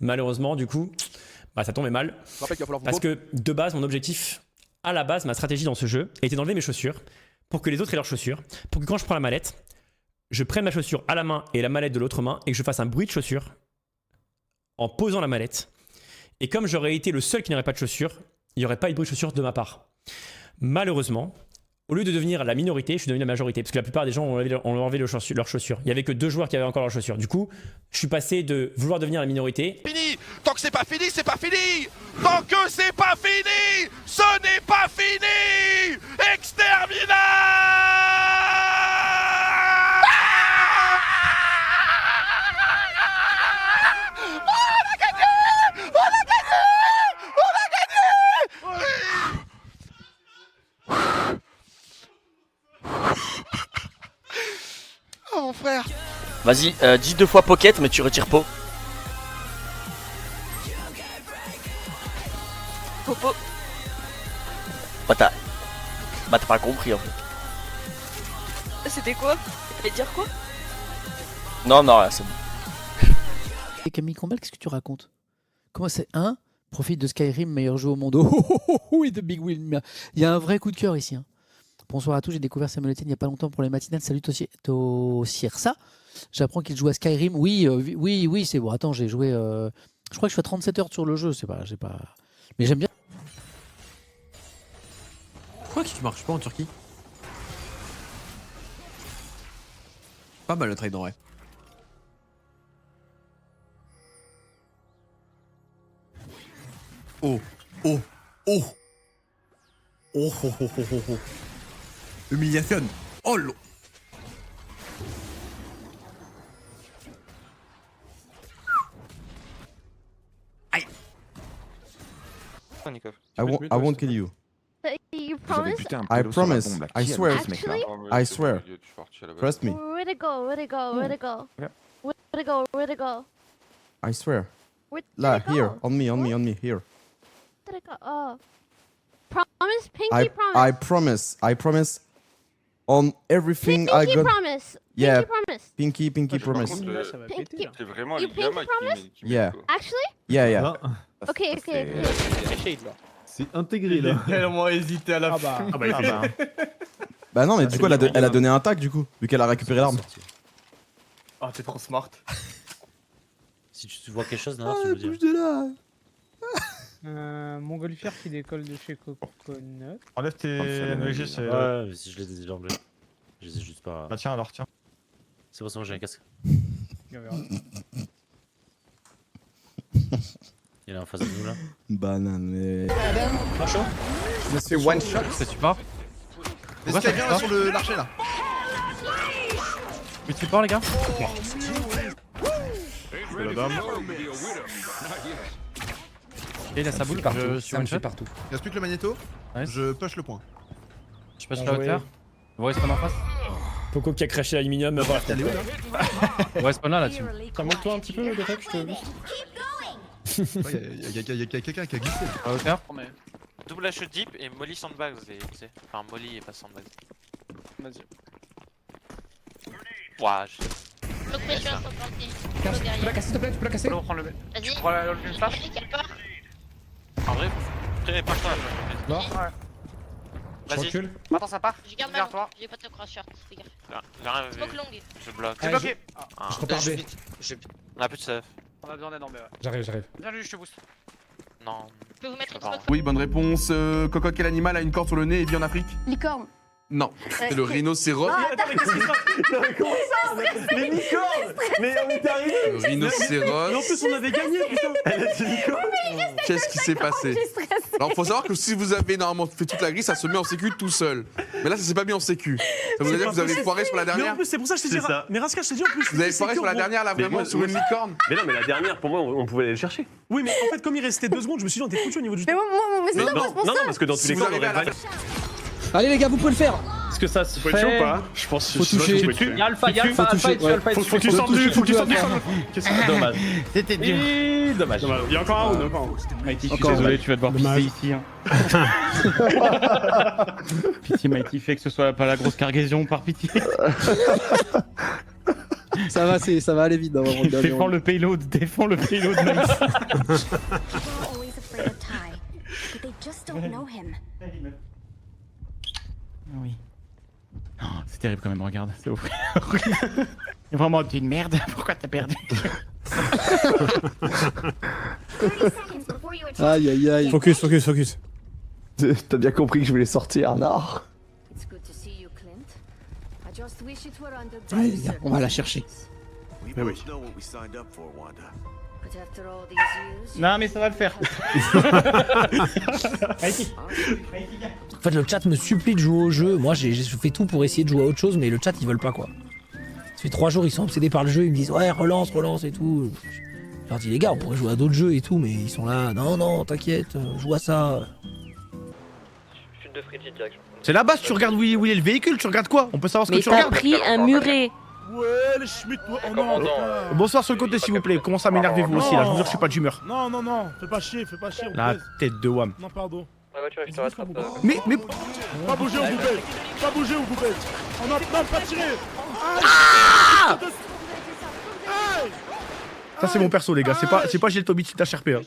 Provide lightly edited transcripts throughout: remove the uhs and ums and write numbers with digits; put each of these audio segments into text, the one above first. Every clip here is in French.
Malheureusement, du coup, bah, ça tombait mal. Parce que de base, mon objectif, à la base, ma stratégie dans ce jeu, était d'enlever mes chaussures pour que les autres aient leurs chaussures. Pour que quand je prends la mallette, je prenne ma chaussure à la main et la mallette de l'autre main et que je fasse un bruit de chaussure en posant la mallette. Et comme j'aurais été le seul qui n'aurait pas de chaussures, il n'y aurait pas eu de bruit de chaussures de ma part. Malheureusement, au lieu de devenir la minorité, je suis devenu la majorité. Parce que la plupart des gens ont enlevé leurs chaussures. Il n'y avait que 2 joueurs qui avaient encore leurs chaussures. Du coup, je suis passé de vouloir devenir la minorité. Fini. Tant que c'est pas fini, c'est pas fini. Tant que c'est pas fini, ce n'est pas fini. Exterminat. Oh mon frère. Vas-y, dis 2 fois pocket, mais tu retires pot. Popo. Bah t'as pas compris en fait. C'était quoi? Tu dire quoi? Non, rien, c'est bon. Et Camille Combal, qu'est-ce que tu racontes? Comment c'est un profite de Skyrim, meilleur jeu au monde. Oui, de Big Wheel. Il y a un vrai coup de cœur ici. Hein. Bonsoir à tous, j'ai découvert Samuel Etienne il n'y a pas longtemps pour les matinales. Salut Tosiersa. J'apprends qu'il joue à Skyrim. Oui, c'est bon. Attends, j'ai joué. Je crois que je suis à 37 heures sur le jeu. J'ai pas. Mais j'aime bien. Pourquoi tu marches pas en Turquie? Pas mal le trade en vrai. Oh. Humiliation. Oh l'eau. Aïe. I won't kill you. You promise? I promise. I swear. Actually? I swear. Trust me. Where'd it go? Where'd it go? Where'd it go? Where'd it go? Where'd it go? I swear. Where'd Là, it go? here. On me, here. Where'd it go? Oh. Promise? Pinky promise? I promise. On everything I Pinky got. promise? Yeah. Pinky promise? Pinky promise. Pinky. C'est vraiment You les gamins pinky promise? Yeah. Actually? Yeah. Okay. C'est intégré là. tellement hésité à la fin. Bah non, mais du coup, elle a donné un tag du coup, vu qu'elle a récupéré l'arme. Oh, t'es trop smart. Si tu vois quelque chose, non, tu Ah, veux dire. bouge de là. Montgolfière qui décolle de chez Coconut. Enlève tes NG, c'est. Ouais, mais si je les ai déjà enlevés. Je les ai juste pas. Ah, tiens, alors, tiens. C'est bon, j'ai un casque. On verra. Il est en face de nous là. Banane, mais. Je me suis one shot. C'est super. Est-ce qu'il y a bien là sur l'archer là? Mais tu pars les gars? La dame. Et il a sa boule, je suis one shot partout. Il reste plus que le magnéto. Ouais. Je push le point. Je passe la hauteur. Vous respawn en face? Poco qui a craché l'aluminium. Voilà. Elle est où là? Vous respawn là là-dessus. Remonte-toi un petit peu, Derek, je te veux. Il y a quelqu'un qui a glissé. À hauteur. Double H deep et Molly sandbags, tu sais. Enfin, Molly et pas sandbags. Vas-y. Ouah, Look pressure, Tu peux la casser, s'il te plaît, tu peux la casser. On prend le. Vas-y. Tu prends une flash? Quelle peur? en vrai, pas toi. Mort. Je Vas-y, recule. Attends, ça part. Je garde ma Vers toi. J'ai pas de cross short, fais gaffe. j'ai rien vu. Smoke long. Je bloque. J'ai bloqué. Ah, Je repars B. on a plus de save. On a besoin d'aide en B, ouais. J'arrive. Viens, lui, je te booste. Non. Je peux vous mettre une Pardon. smoke Oui, bonne réponse. Cocotte, quel animal a une corde sur le nez et vit en Afrique? Licorne. Non, c'est le rhinocéros. Attends, mais qu'est-ce qui se passe? Non, mais comment ça? Les licornes! Mais on était arrivé! Le rhinocéros. Et en plus, on avait gagné, putain! Elle est une licorne! Qu'est-ce qui s'est passé? Alors, faut savoir que si vous avez normalement fait toute la grille, ça se met en sécu tout seul. Mais là, ça s'est pas mis en sécu. Ça veut dire que vous avez foiré sur la Mais en dernière? plus, c'est pour ça que je t'ai dit. Mais Raska, je t'ai dit en plus. Vous avez foiré sur la dernière, là, vraiment, sur une licorne? Mais non, mais la dernière, pour moi, on pouvait aller le chercher. Oui, mais en fait, comme il restait 2 secondes, je me suis dit, on était foutu au niveau du. Mais moi, c'est pas Non, parce que dans tous Si les vous cas, on arrivez aurait à la validé. Allez les gars, vous pouvez le faire. Est-ce que ça se Faut fait tuer ou pas? Je pense que Faut toucher. Il y a Alpha, il y a Alpha, Faut Alpha, toucher, et tu Alpha, et tu Faut que tu sortes du. Faut que tu sortes du. Qu'est-ce que c'est dommage. C'était dur. Et dommage. Il y a encore un round, encore un round. Mighty, je suis Encore, désolé, tu vas devoir pisser ici. Hein. Pitié, Mighty, fait que ce soit pas la grosse cargaison, par pitié. Ça va aller vite. Défends le payload, Max. Oui. Oh, c'est terrible quand même, regarde. C'est horrible. Vraiment, t'es une merde. Pourquoi t'as perdu? Aïe aïe aïe. Focus. T'as bien compris que je voulais sortir, non? Allez les gars, on va la chercher. Mais oui. Non, mais ça va le faire. En fait, le chat me supplie de jouer au jeu. Moi, j'ai fait tout pour essayer de jouer à autre chose, mais le chat, ils veulent pas, quoi. Ça fait 3 jours, ils sont obsédés par le jeu. Ils me disent, ouais, relance et tout. Je leur dis, les gars, on pourrait jouer à d'autres jeux et tout, mais ils sont là. Non, t'inquiète, joue à ça. C'est là-bas, si tu regardes où il est le véhicule, tu regardes quoi? On peut savoir ce que tu regardes. Mais t'as pris un muret. Ouais, les Schmitt, oh non. Bonsoir sur le côté, s'il vous plaît. Comment ça m'énerver vous aussi là? Je vous jure que je suis pas d'humeur. Non, fais pas chier. La tête de Wam. Non, pardon. La voiture, je te rattrape. Mais. Pas bouger ou vous bête. Non, pas tirer. Ça, c'est mon perso, les gars. C'est pas Gilles Tobit qui t'a cherpé. Hein.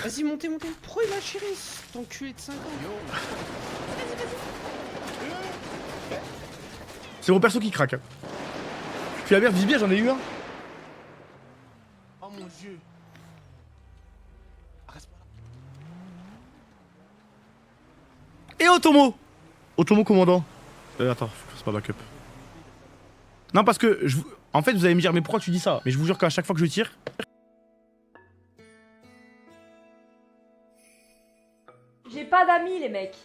Vas-y, montez. Pourquoi il a tiré cet enculé de 5 ans? C'est mon perso qui craque. Tu la merde, vise bien, j'en ai eu un. Oh mon dieu. Et Otomo commandant. Attends, c'est pas backup. Non, parce que en fait, vous allez me dire, mais pourquoi tu dis ça? Mais je vous jure qu'à chaque fois que je tire. J'ai pas d'amis, les mecs.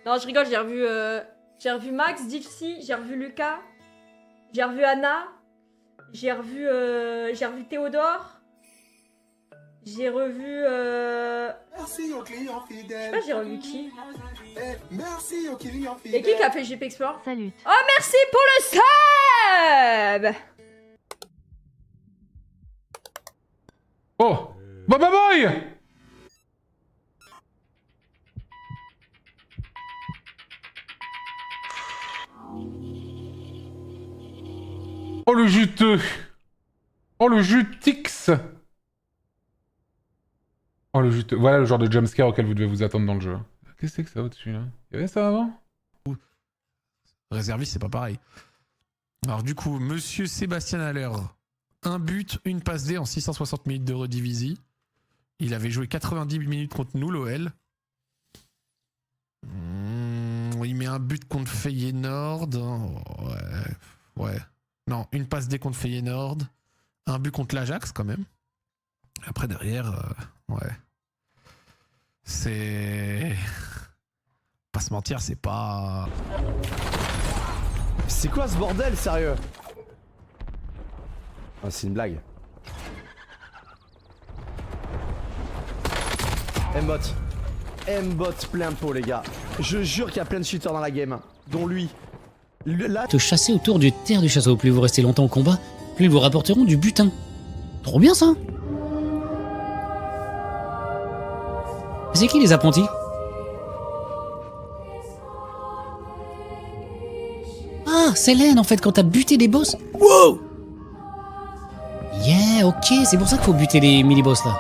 Non, je rigole, j'ai revu Max, Dixie, j'ai revu Lucas, j'ai revu Anna, j'ai revu Théodore, j'ai revu Merci au client fidèle. je sais pas, j'ai revu qui? Merci au client Y'a qui a fait GP Explore? Salut. Oh, merci pour le sub! Oh, Baba Boy. Oh le juteux. Oh le jutix. Oh le juteux. Voilà le genre de jumpscare auquel vous devez vous attendre dans le jeu. Qu'est-ce que c'est que ça au-dessus là? Il y avait ça avant? Réserviste, c'est pas pareil. Alors du coup, monsieur Sébastien Haller, un but, une passe D en 660 minutes de redivisie. Il avait joué 90 minutes contre nous, l'OL. Il met un but contre Feyenoord. Ouais. Non, une passe D contre Feyenoord. Un but contre l'Ajax, quand même. Après, derrière, ouais. C'est... Pas se mentir, c'est pas... C'est quoi ce bordel, sérieux? Ah, c'est une blague. M-bot plein pot, les gars. Je jure qu'il y a plein de shooters dans la game, dont lui. Là, Te chasser autour du terre du chasseau. Plus vous restez longtemps au combat, plus ils vous rapporteront du butin. Trop bien ça. C'est qui les apprentis? Ah, c'est Len en fait quand t'as buté des boss. Wow. Yeah, ok, c'est pour ça qu'il faut buter les mini-boss là.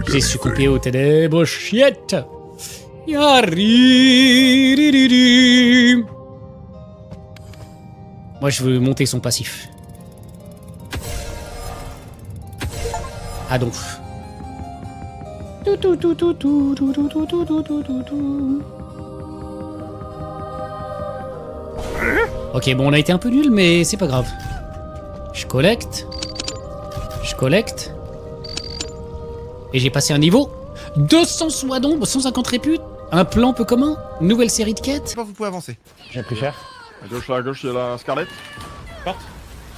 J'ai succombé aux ténèbres chiettes. Yari. Moi je veux monter son passif. Ah donc. Ok, bon, on a été un peu nul, mais c'est pas grave. Je collecte. Et j'ai passé un niveau. 200 soins d'ombre, 150 réputes. Un plan peu commun. Nouvelle série de quêtes. Vous pouvez avancer. J'ai pris cher. à gauche, il y a la Scarlett. Porte.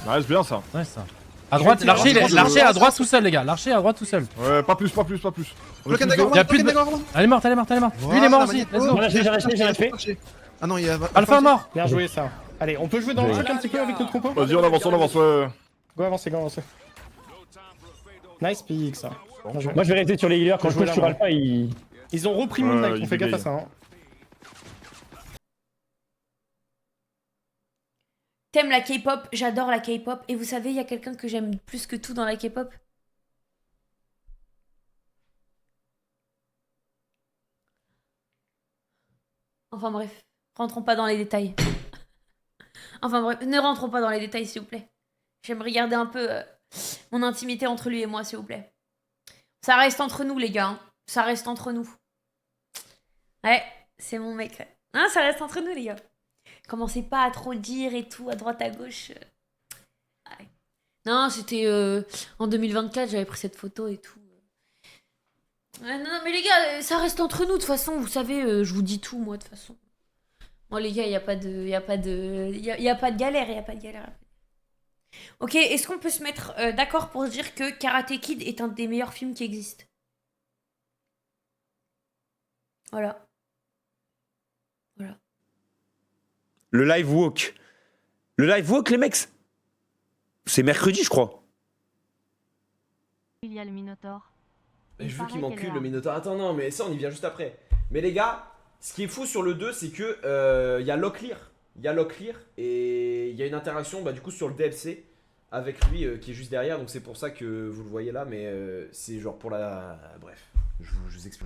Ouais, c'est bien ça. Ouais, ça. À droite, l'archer à droite tout seul, les gars. L'archer à droite tout seul. Ouais, pas plus. Y'a plus de. Elle est morte. Lui, il est mort aussi. Let's go. J'ai acheté. Ah non, il y a. Alpha mort. Bien joué, ça. Allez, on peut jouer dans le truc un petit peu avec notre compo? Vas-y, on avance, ouais. Go avancer. Nice pick, ça. Moi je vais rester sur les healers, quand je push sur Alpha, Ils ont repris mon deck, on fait gaffe à ça. Hein. T'aimes la K-pop? J'adore la K-pop. Et vous savez, il y a quelqu'un que j'aime plus que tout dans la K-pop? Enfin bref, rentrons pas dans les détails. Enfin bref, ne rentrons pas dans les détails s'il vous plaît. J'aime regarder un peu mon intimité entre lui et moi s'il vous plaît. Ça reste entre nous les gars, hein. Ça reste entre nous. Ouais, c'est mon mec. Hein, ça reste entre nous les gars. Commencez pas à trop dire et tout, à droite à gauche. Ouais. Non, c'était en 2024, j'avais pris cette photo et tout. Non, mais les gars, ça reste entre nous, de toute façon, vous savez, je vous dis tout, moi, de toute façon. Moi, les gars, il n'y a pas de galère, Ok, est-ce qu'on peut se mettre d'accord pour dire que Karate Kid est un des meilleurs films qui existent? Voilà. Voilà. Le live walk. Le live walk, les mecs, c'est mercredi, je crois. Il y a le Minotaure. Je veux qu'il m'encule le Minotaure. Attends, non, mais ça, on y vient juste après. Mais les gars, ce qui est fou sur le 2, c'est que y a Locklear. Il y a Locklear et il y a une interaction du coup sur le DLC avec lui qui est juste derrière. Donc c'est pour ça que vous le voyez là, mais c'est genre pour la... Bref, je vous explique.